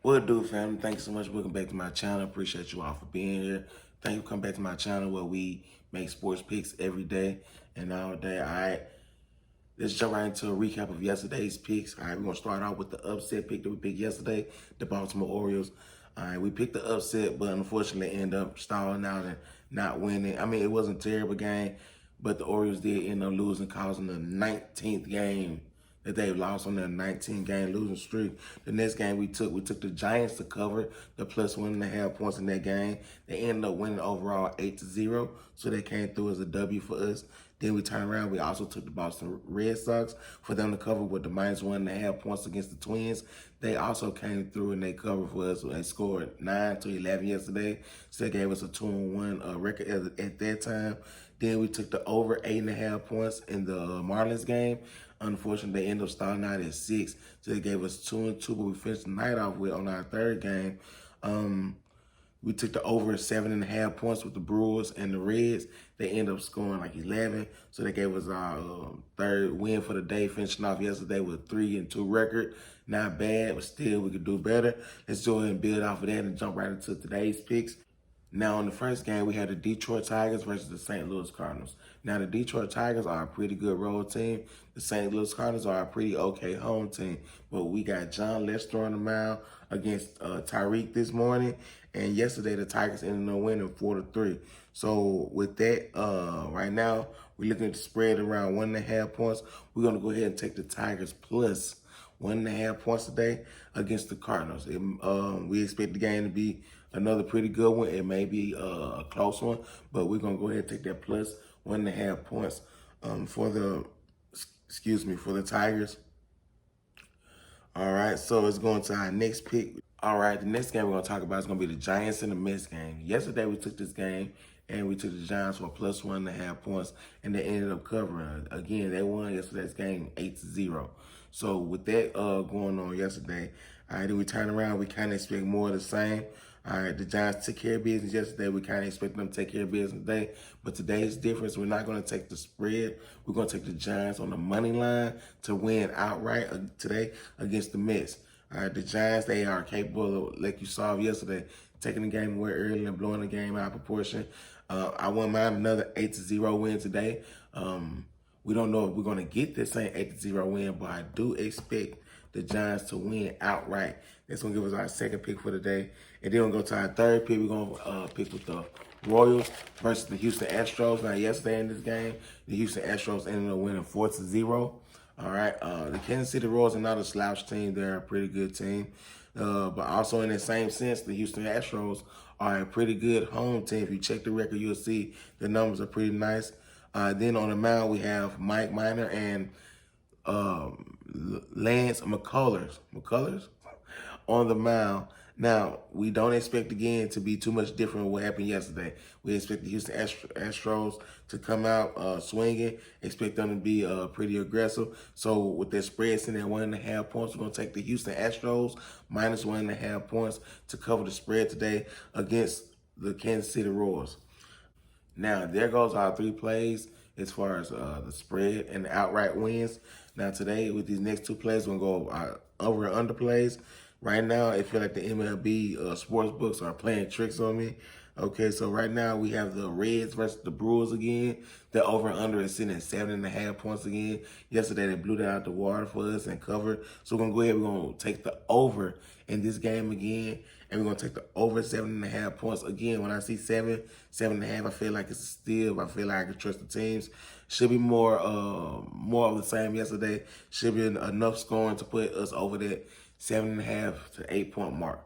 What it do, family? Thank you so much for welcome back to my channel. Appreciate you all for being here. Thank you for coming back to my channel where we make sports picks every day and all day. All right, let's jump right into a recap of yesterday's picks. All right, we're going to start off with the upset pick that we picked yesterday, the Baltimore Orioles. All right, we picked the upset, but unfortunately ended up stalling out and not winning. I mean, it wasn't a terrible game, but the Orioles did end up losing, causing the 19th game that they've lost on their 19-game losing streak. The next game we took the Giants to cover the plus 1.5 points in that game. They ended up winning overall 8-0, so they came through as a W for us. Then we turned around. We also took the Boston Red Sox for them to cover with the minus 1.5 points against the Twins. They also came through and they covered for us. They scored 9-11 yesterday, so they gave us a 2-1 record at that time. Then we took the over 8.5 points in the Marlins game. Unfortunately, they ended up starting out at 6, so they gave us 2-2, but we finished the night off with on our third game. We took the over 7.5 points with the Brewers and the Reds. They ended up scoring like 11, so they gave us our third win for the day, finishing off yesterday with a 3-2 record. Not bad, but still we could do better. Let's go ahead and build off of that and jump right into today's picks. Now, in the first game, we had the Detroit Tigers versus the St. Louis Cardinals. Now, the Detroit Tigers are a pretty good road team. The St. Louis Cardinals are a pretty okay home team. But we got John Lester on the mound against Tyreek this morning. And yesterday, the Tigers ended up winning 4-3. So with that, right now, we're looking at the spread around 1.5 points. We're going to go ahead and take the Tigers plus 1.5 points today against the Cardinals. We expect the game to be another pretty good one. It may be a close one, but we're gonna go ahead and take that plus 1.5 points for the Tigers. All right, so it's going to our next pick. All right, the next game we're gonna talk about is gonna be the Giants and the Mets game. Yesterday we took this game and we took the Giants for plus 1.5 points, and they ended up covering. Again, they won yesterday's game 8-0. So with that going on yesterday, all right, then we turn around. We kind of expect more of the same. All right, the Giants took care of business yesterday. We kind of expect them to take care of business today. But today's difference, we're not going to take the spread. We're going to take the Giants on the money line to win outright today against the Mets. All right, the Giants, they are capable of, like you saw yesterday, taking the game away early and blowing the game out of proportion. I wouldn't mind another 8-0 win today. We don't know if we're going to get this same 8-0 win, but I do expect the Giants to win outright. That's going to give us our second pick for the day. And then we'll go to our third pick. We're going to pick with the Royals versus the Houston Astros. Now, yesterday in this game, the Houston Astros ended up winning 4-0. All right. The Kansas City Royals are not a slouch team. They're a pretty good team. But also in the same sense, the Houston Astros are a pretty good home team. If you check the record, you'll see the numbers are pretty nice. Then on the mound, we have Mike Minor and Lance McCullers on the mound. Now, we don't expect again to be too much different than what happened yesterday. We expect the Houston Astros to come out swinging. Expect them to be pretty aggressive. So with their spread sitting at 1.5 points, we're going to take the Houston Astros minus 1.5 points to cover the spread today against the Kansas City Royals. Now, there goes our 3 plays as far as the spread and the outright wins. Now, today, with these next 2 plays, we're going to go over and under plays. Right now, I feel like the MLB sports books are playing tricks on me. Okay, so right now we have the Reds versus the Brewers again. The over and under is sitting at 7.5 points again. Yesterday, they blew that out the water for us and covered. So we're going to go ahead, we're going to take the over in this game again. And we're going to take the over 7.5 points. Again, when I see 7.5, I feel like it's a steal. I feel like I can trust the teams. Should be more of the same yesterday. Should be enough scoring to put us over that 7.5 to 8 point mark.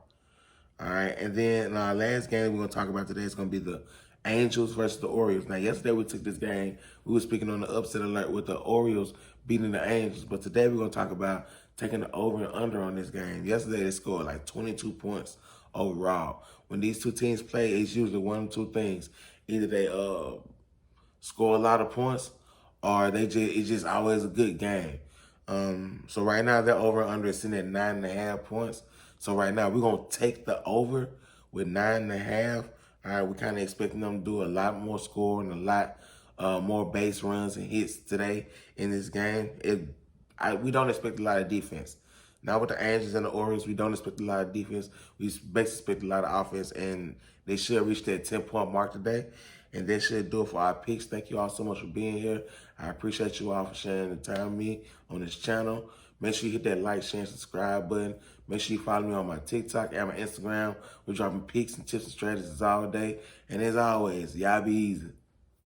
All right, and then our last game we're going to talk about today is going to be the Angels versus the Orioles. Now, yesterday we took this game. We were speaking on the upset alert with the Orioles beating the Angels. But today we're going to talk about taking the over and under on this game. Yesterday they scored like 22 points overall. When these two teams play, it's usually one of 2 things. Either they score a lot of points or it's just always a good game. So right now their over and under is sitting at 9.5 points. So right now we're gonna take the over with 9.5. All right, we're kind of expecting them to do a lot more scoring, a lot more base runs and hits today in this game. We don't expect a lot of defense. Now with the Angels and the Orioles, we don't expect a lot of defense. We basically expect a lot of offense, and they should reach that 10-point mark today. And that should do it for our picks. Thank you all so much for being here. I appreciate you all for sharing the time with me on this channel. Make sure you hit that like, share, and subscribe button. Make sure you follow me on my TikTok and my Instagram. We're dropping picks and tips and strategies all day. And as always, y'all be easy.